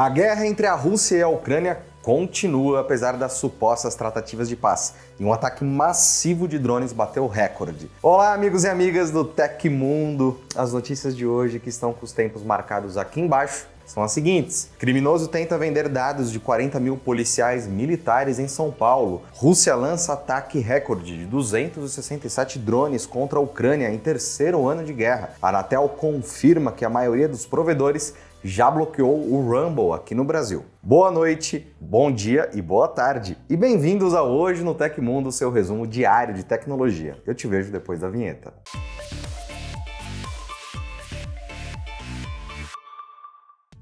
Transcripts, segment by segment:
A guerra entre a Rússia e a Ucrânia continua, apesar das supostas tratativas de paz, e um ataque massivo de drones bateu recorde. Olá, amigos e amigas do Tecmundo! As notícias de hoje, que estão com os tempos marcados aqui embaixo, são as seguintes. Criminoso tenta vender dados de 40 mil policiais militares em São Paulo. Rússia lança ataque recorde de 267 drones contra a Ucrânia em terceiro ano de guerra. A Anatel confirma que a maioria dos provedores já bloqueou o Rumble aqui no Brasil. Boa noite, bom dia e boa tarde. E bem-vindos a Hoje no Tecmundo, seu resumo diário de tecnologia. Eu te vejo depois da vinheta.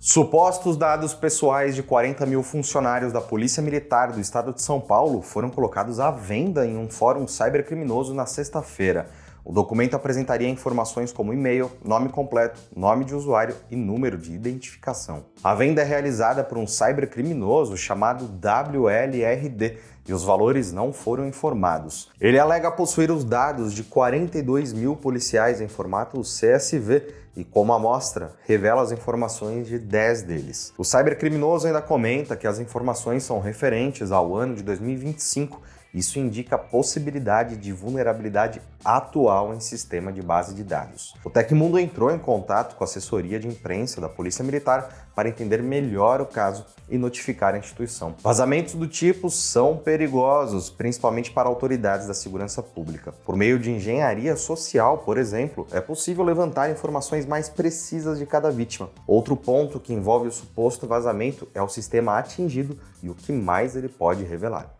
Supostos dados pessoais de 40 mil funcionários da Polícia Militar do Estado de São Paulo foram colocados à venda em um fórum cybercriminoso na sexta-feira. O documento apresentaria informações como e-mail, nome completo, nome de usuário e número de identificação. A venda é realizada por um cybercriminoso chamado WLRD e os valores não foram informados. Ele alega possuir os dados de 42 mil policiais em formato CSV e, como amostra, revela as informações de 10 deles. O cybercriminoso ainda comenta que as informações são referentes ao ano de 2025. Isso indica a possibilidade de vulnerabilidade atual em sistema de base de dados. O Tecmundo entrou em contato com a assessoria de imprensa da Polícia Militar para entender melhor o caso e notificar a instituição. Vazamentos do tipo são perigosos, principalmente para autoridades da segurança pública. Por meio de engenharia social, por exemplo, é possível levantar informações mais precisas de cada vítima. Outro ponto que envolve o suposto vazamento é o sistema atingido e o que mais ele pode revelar.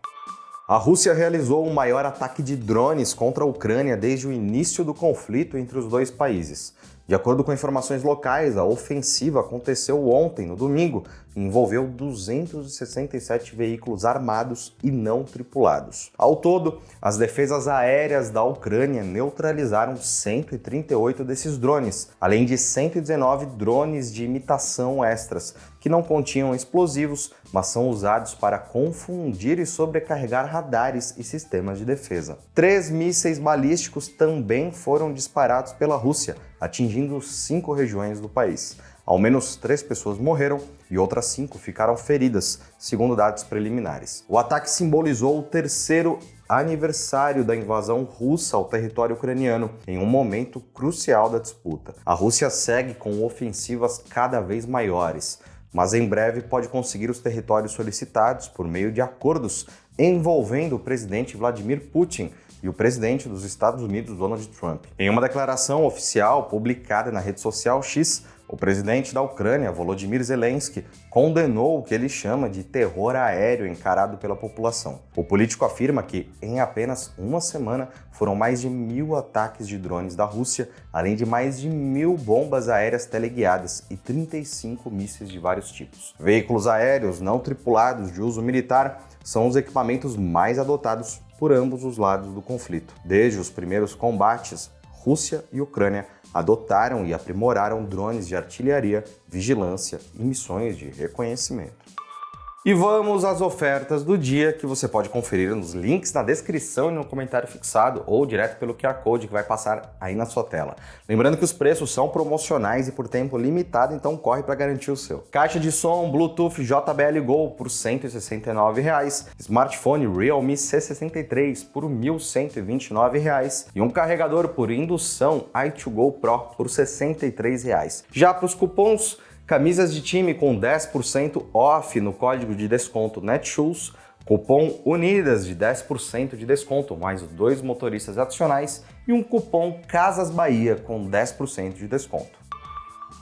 A Rússia realizou o maior ataque de drones contra a Ucrânia desde o início do conflito entre os dois países. De acordo com informações locais, a ofensiva aconteceu ontem, no domingo, e envolveu 267 veículos armados e não tripulados. Ao todo, as defesas aéreas da Ucrânia neutralizaram 138 desses drones, além de 119 drones de imitação extras, que não continham explosivos, mas são usados para confundir e sobrecarregar radares e sistemas de defesa. 3 mísseis balísticos também foram disparados pela Rússia, atingindo 5 regiões do país. Ao menos 3 pessoas morreram e outras 5 ficaram feridas, segundo dados preliminares. O ataque simbolizou o terceiro aniversário da invasão russa ao território ucraniano, em um momento crucial da disputa. A Rússia segue com ofensivas cada vez maiores, mas em breve pode conseguir os territórios solicitados por meio de acordos envolvendo o presidente Vladimir Putin e o presidente dos Estados Unidos, Donald Trump. Em uma declaração oficial publicada na rede social X, o presidente da Ucrânia, Volodymyr Zelensky, condenou o que ele chama de terror aéreo encarado pela população. O político afirma que, em apenas uma semana, foram mais de 1.000 ataques de drones da Rússia, além de mais de 1.000 bombas aéreas teleguiadas e 35 mísseis de vários tipos. Veículos aéreos não tripulados de uso militar são os equipamentos mais adotados por ambos os lados do conflito. Desde os primeiros combates, Rússia e Ucrânia adotaram e aprimoraram drones de artilharia, vigilância e missões de reconhecimento. E vamos às ofertas do dia, que você pode conferir nos links na descrição e no comentário fixado ou direto pelo QR Code que vai passar aí na sua tela. Lembrando que os preços são promocionais e por tempo limitado, então corre para garantir o seu. Caixa de som Bluetooth JBL Go por R$ 169,00, smartphone Realme C63 por R$ 1.129,00 e um carregador por indução i2Go Pro por R$ 63,00. Já para os cupons, camisas de time com 10% off no código de desconto Netshoes, cupom Unidas de 10% de desconto, mais 2 motoristas adicionais e um cupom Casas Bahia com 10% de desconto.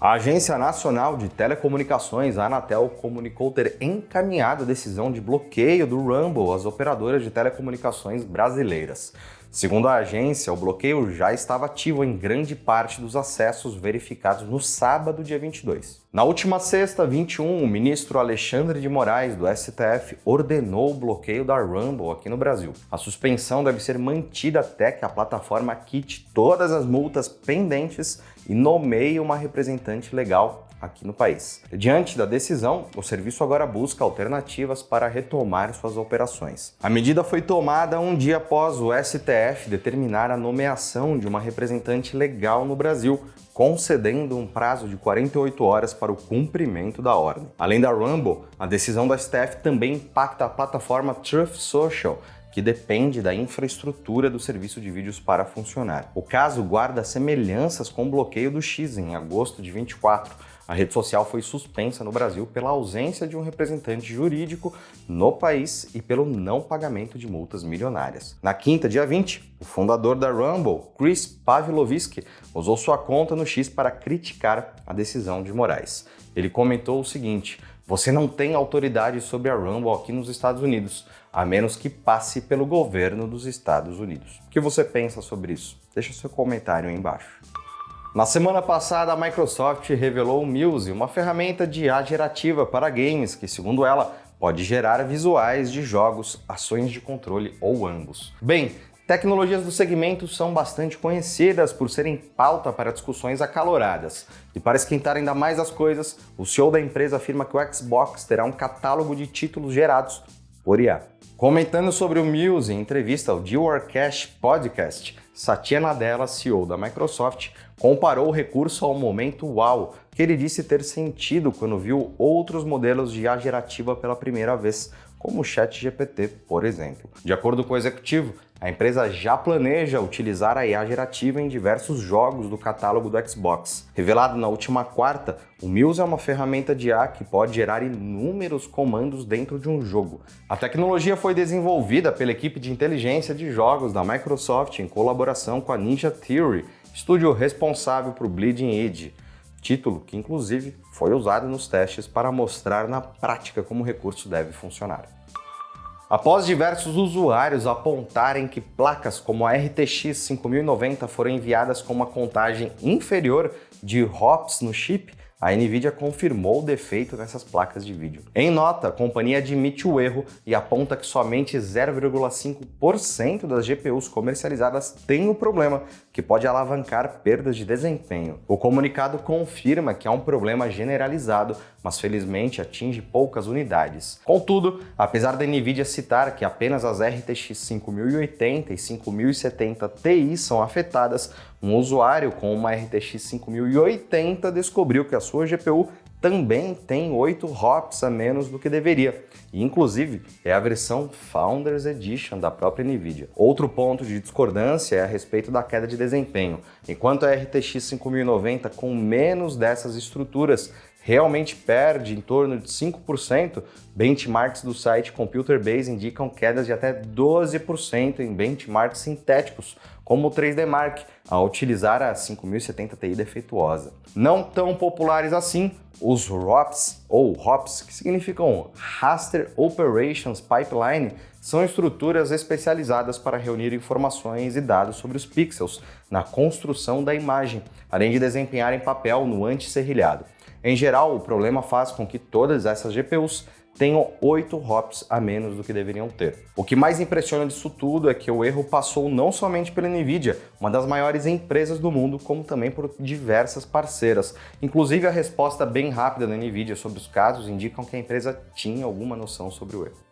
A Agência Nacional de Telecomunicações, a Anatel, comunicou ter encaminhado a decisão de bloqueio do Rumble às operadoras de telecomunicações brasileiras. Segundo a agência, o bloqueio já estava ativo em grande parte dos acessos verificados no sábado, dia 22. Na última sexta, 21, o ministro Alexandre de Moraes, do STF, ordenou o bloqueio da Rumble aqui no Brasil. A suspensão deve ser mantida até que a plataforma quite todas as multas pendentes e nomeie uma representante legal aqui no país. Diante da decisão, o serviço agora busca alternativas para retomar suas operações. A medida foi tomada um dia após o STF determinar a nomeação de uma representante legal no Brasil, concedendo um prazo de 48 horas para o cumprimento da ordem. Além da Rumble, a decisão do STF também impacta a plataforma Truth Social, que depende da infraestrutura do serviço de vídeos para funcionar. O caso guarda semelhanças com o bloqueio do X em agosto de 24. A rede social foi suspensa no Brasil pela ausência de um representante jurídico no país e pelo não pagamento de multas milionárias. Na quinta, dia 20, o fundador da Rumble, Chris Pavlovski, usou sua conta no X para criticar a decisão de Moraes. Ele comentou o seguinte: "Você não tem autoridade sobre a Rumble aqui nos Estados Unidos, a menos que passe pelo governo dos Estados Unidos." O que você pensa sobre isso? Deixa seu comentário aí embaixo. Na semana passada, a Microsoft revelou o Muse, uma ferramenta de IA gerativa para games que, segundo ela, pode gerar visuais de jogos, ações de controle ou ambos. Bem, tecnologias do segmento são bastante conhecidas por serem pauta para discussões acaloradas. E para esquentar ainda mais as coisas, o CEO da empresa afirma que o Xbox terá um catálogo de títulos gerados por IA. Comentando sobre o Muse em entrevista ao Dewarcast Podcast, Satya Nadella, CEO da Microsoft, comparou o recurso ao momento uau, que ele disse ter sentido quando viu outros modelos de IA gerativa pela primeira vez, como o ChatGPT, por exemplo. De acordo com o executivo, a empresa já planeja utilizar a IA gerativa em diversos jogos do catálogo do Xbox. Revelado na última quarta, o Muse é uma ferramenta de IA que pode gerar inúmeros comandos dentro de um jogo. A tecnologia foi desenvolvida pela equipe de inteligência de jogos da Microsoft em colaboração com a Ninja Theory, estúdio responsável por Bleeding Edge, título que inclusive foi usado nos testes para mostrar na prática como o recurso deve funcionar. Após diversos usuários apontarem que placas como a RTX 5090 foram enviadas com uma contagem inferior de hops no chip, a NVIDIA confirmou o defeito nessas placas de vídeo. Em nota, a companhia admite o erro e aponta que somente 0,5% das GPUs comercializadas têm o problema, que pode alavancar perdas de desempenho. O comunicado confirma que há um problema generalizado, mas felizmente atinge poucas unidades. Contudo, apesar da NVIDIA citar que apenas as RTX 5080 e 5070 Ti são afetadas, um usuário com uma RTX 5080 descobriu que a sua GPU também tem 8 hops a menos do que deveria, e inclusive é a versão Founders Edition da própria NVIDIA. Outro ponto de discordância é a respeito da queda de desempenho. Enquanto a RTX 5090 com menos dessas estruturas realmente perde em torno de 5%, benchmarks do site Computerbase indicam quedas de até 12% em benchmarks sintéticos, como o 3D Mark, ao utilizar a 5070 Ti defeituosa. Não tão populares assim, os ROPs, ou ROPs, que significam Raster Operations Pipeline, são estruturas especializadas para reunir informações e dados sobre os pixels na construção da imagem, além de desempenharem papel no anti-serrilhado. Em geral, o problema faz com que todas essas GPUs tenham 8 hops a menos do que deveriam ter. O que mais impressiona disso tudo é que o erro passou não somente pela NVIDIA, uma das maiores empresas do mundo, como também por diversas parceiras. Inclusive, a resposta bem rápida da NVIDIA sobre os casos indicam que a empresa tinha alguma noção sobre o erro.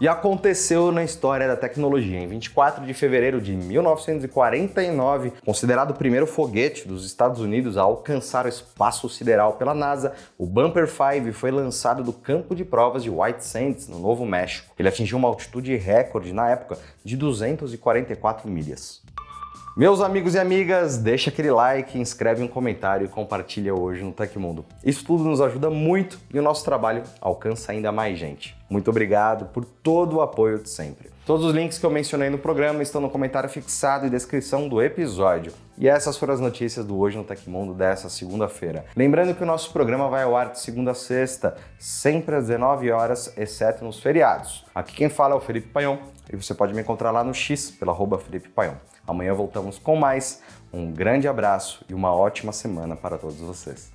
E aconteceu na história da tecnologia. Em 24 de fevereiro de 1949, considerado o primeiro foguete dos Estados Unidos a alcançar o espaço sideral pela NASA, o Bumper 5 foi lançado do campo de provas de White Sands, no Novo México. Ele atingiu uma altitude recorde na época de 244 milhas. Meus amigos e amigas, deixa aquele like, inscreve um comentário e compartilha hoje no Tecmundo. Isso tudo nos ajuda muito e o nosso trabalho alcança ainda mais gente. Muito obrigado por todo o apoio de sempre. Todos os links que eu mencionei no programa estão no comentário fixado e descrição do episódio. E essas foram as notícias do Hoje no Tecmundo dessa segunda-feira. Lembrando que o nosso programa vai ao ar de segunda a sexta, sempre às 19 horas, exceto nos feriados. Aqui quem fala é o Felipe Paion e você pode me encontrar lá no X, pela @Felipe Paion. Amanhã voltamos com mais. Um grande abraço e uma ótima semana para todos vocês.